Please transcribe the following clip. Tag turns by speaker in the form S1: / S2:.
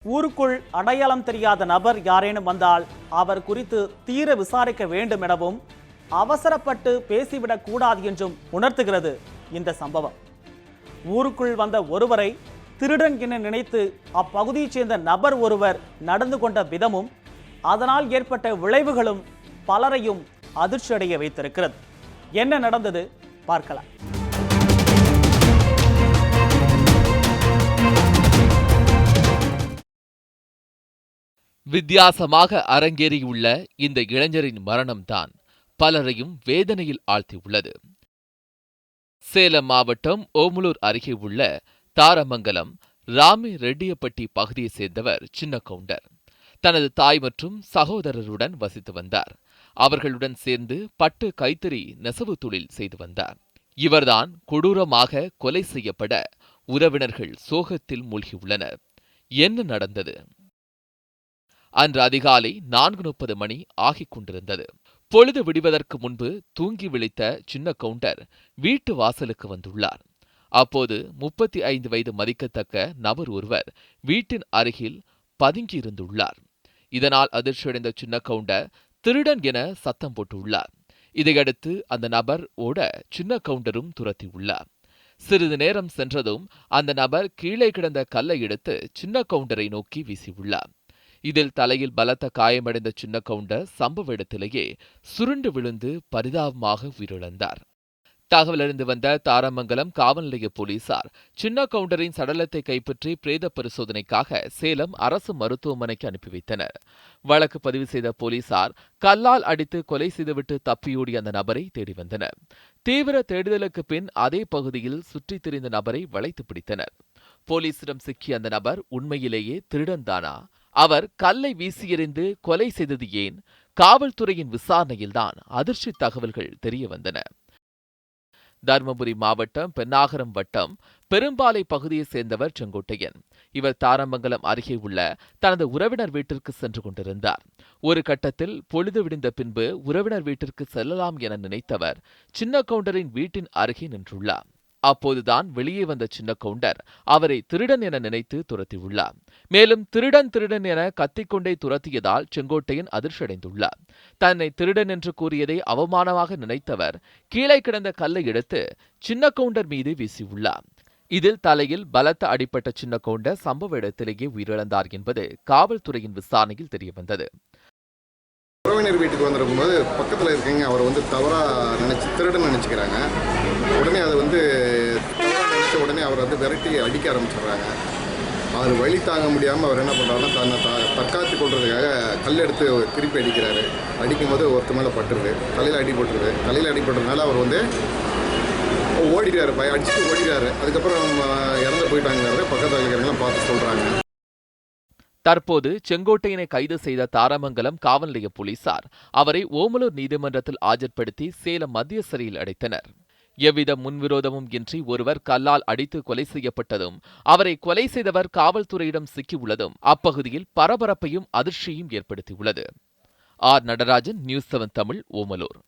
S1: ஊருக்குள் அடையாளம் தெரியாத நபர் யாரேனும் வந்தால் அவர் குறித்து தீர விசாரிக்க வேண்டும் எனவும் அவசரப்பட்டு பேசிவிடக் கூடாது என்றும் உணர்த்துகிறது இந்த சம்பவம். ஊருக்குள் வந்த ஒருவரை திருடன் என நினைத்து அப்பகுதியைச் சேர்ந்த நபர் ஒருவர் நடந்து கொண்ட விதமும் அதனால் ஏற்பட்ட விளைவுகளும் பலரையும் அதிர்ச்சியடைய வைத்திருக்கிறது. என்ன நடந்தது பார்க்கலாம்.
S2: வித்தியாசமாக அரங்கேறியுள்ள இந்த இளைஞரின் மரணம்தான் பலரையும் வேதனையில் ஆழ்த்தியுள்ளது. சேலம் மாவட்டம் ஓமலூர் அருகே உள்ள தாரமங்கலம் ராமி ரெட்டியப்பட்டி பகுதியைச் சேர்ந்தவர் சின்ன கவுண்டர். தனது தாய் மற்றும் சகோதரருடன் வசித்து வந்தார். அவர்களுடன் சேர்ந்து பட்டு கைத்தறி நெசவு தொழில் செய்து வந்தார். இவர்தான் கொடூரமாக கொலை செய்யப்பட உறவினர்கள் சோகத்தில் மூழ்கியுள்ளனர். என்ன நடந்தது? அன்று அதிகாலை 4:30 மணி ஆகிக் கொண்டிருந்தது. பொழுது விடுவதற்கு முன்பு தூங்கி விழித்த சின்ன கவுண்டர் வீட்டு வாசலுக்கு வந்துள்ளார். அப்போது 35 வயது மதிக்கத்தக்க நபர் ஒருவர் வீட்டின் அருகில் பதுங்கியிருந்துள்ளார். இதனால் அதிர்ச்சியடைந்த சின்ன கவுண்டர் திருடன் என சத்தம் போட்டுள்ளார். இதையடுத்து அந்த நபர் ஓட சின்ன கவுண்டரும் துரத்தியுள்ளார். சிறிது நேரம் சென்றதும் அந்த நபர் கீழே கிடந்த கல்லை எடுத்து சின்ன கவுண்டரை நோக்கி வீசியுள்ளார். இதில் தலையில் பலத்த காயமடைந்த சின்ன கவுண்டர் சம்பவ இடத்திலேயே சுருண்டு விழுந்து பரிதாபமாக உயிரிழந்தார். தகவலறிந்து வந்த தாரமங்கலம் காவல் நிலைய போலீசார் சின்ன கவுண்டரின் சடலத்தை கைப்பற்றி பிரேத பரிசோதனைக்காக சேலம் அரசு மருத்துவமனைக்கு அனுப்பி வைத்தனர். வழக்கு பதிவு செய்த போலீசார் கல்லால் அடித்து கொலை செய்துவிட்டு தப்பியோடிய அந்த நபரை தேடி வந்தனர். தீவிர தேடுதலுக்கு பின் அதே பகுதியில் சுற்றித் திரிந்த நபரை வளைத்து பிடித்தனர். போலீசிடம் சிக்கிய அந்த நபர் உண்மையிலேயே திருடன்தானா? அவர் கல்லை வீசியெறிந்து கொலை செய்தது ஏன்? காவல்துறையின் விசாரணையில்தான் அதிர்ச்சி தகவல்கள் தெரிய வந்தன. தருமபுரி மாவட்டம் பென்னாகரம் வட்டம் பெரும்பாலை பகுதியைச் சேர்ந்தவர் செங்கோட்டையன். இவர் தாரமங்கலம் அருகே உள்ள தனது உறவினர் வீட்டிற்கு சென்று கொண்டிருந்தார். ஒரு கட்டத்தில் பொழுது விடிந்த பின்பு உறவினர் வீட்டிற்கு செல்லலாம் என நினைத்தவர் சின்ன கவுண்டரின் வீட்டின் அருகே நின்றுள்ளார். அப்போதுதான் வெளியே வந்த சின்ன கவுண்டர் அவரை திருடன் என நினைத்து துரத்தியுள்ளார். மேலும் திருடன் திருடன் என கத்திக்கொண்டே துரத்தியதால் செங்கோட்டையன் அதிர்ச்சியடைந்துள்ளார். தன்னை திருடன் என்று கூறியதை அவமானமாக நினைத்தவர் கீழே கிடந்த கல்லை எடுத்து சின்ன கவுண்டர் மீது வீசியுள்ளார். இதில் தலையில் பலத்த அடிப்பட்ட சின்ன கவுண்டர் சம்பவ இடத்திலேயே உயிரிழந்தார் என்பது காவல்துறையின் விசாரணையில் தெரியவந்தது.
S3: உறவினர் வீட்டுக்கு வந்திருக்கும்போது பக்கத்தில் இருக்கீங்க அவர் தவறாக திருடன் நினச்சிக்கிறாங்க. உடனே அதை நினச்ச உடனே அவர் விரட்டி அடிக்க ஆரம்பிச்சிடுறாங்க. அது வழி தாங்க முடியாமல் அவர் என்ன பண்ணுறாருன்னா தன்னை தற்காத்து கொள்றதுக்காக கல் எடுத்து திருப்பி அடிக்கிறாரு. அடிக்கும்போது ஒருத்த மேலே பட்டுருது, தலையில் அடிபட்டுருது. தலையில் அடிபட்டதுனால அவர் ஓடிட்டாரு, அடிச்சுட்டு ஓடிட்டாரு. அதுக்கப்புறம் இறந்து போயிட்டாங்கிறத பக்கத்தில் இருக்கிறவங்களாம் பார்த்து சொல்கிறாங்க.
S2: தற்போது செங்கோட்டையனை கைது செய்த தாரமங்கலம் காவல் நிலைய போலீசார் அவரை ஓமலூர் நீதிமன்றத்தில் ஆஜர்படுத்தி சேலம் மத்திய சிறையில் அடைத்தனர். எவ்வித முன்விரோதமும் இன்றி ஒருவர் கல்லால் அடித்து கொலை செய்யப்பட்டதும் அவரை கொலை செய்தவர் காவல்துறையிடம் சிக்கியுள்ளதும் அப்பகுதியில் பரபரப்பையும் அதிர்ச்சியையும் ஏற்படுத்தியுள்ளது. R Natarajan, news 7 Tamil, Omalur.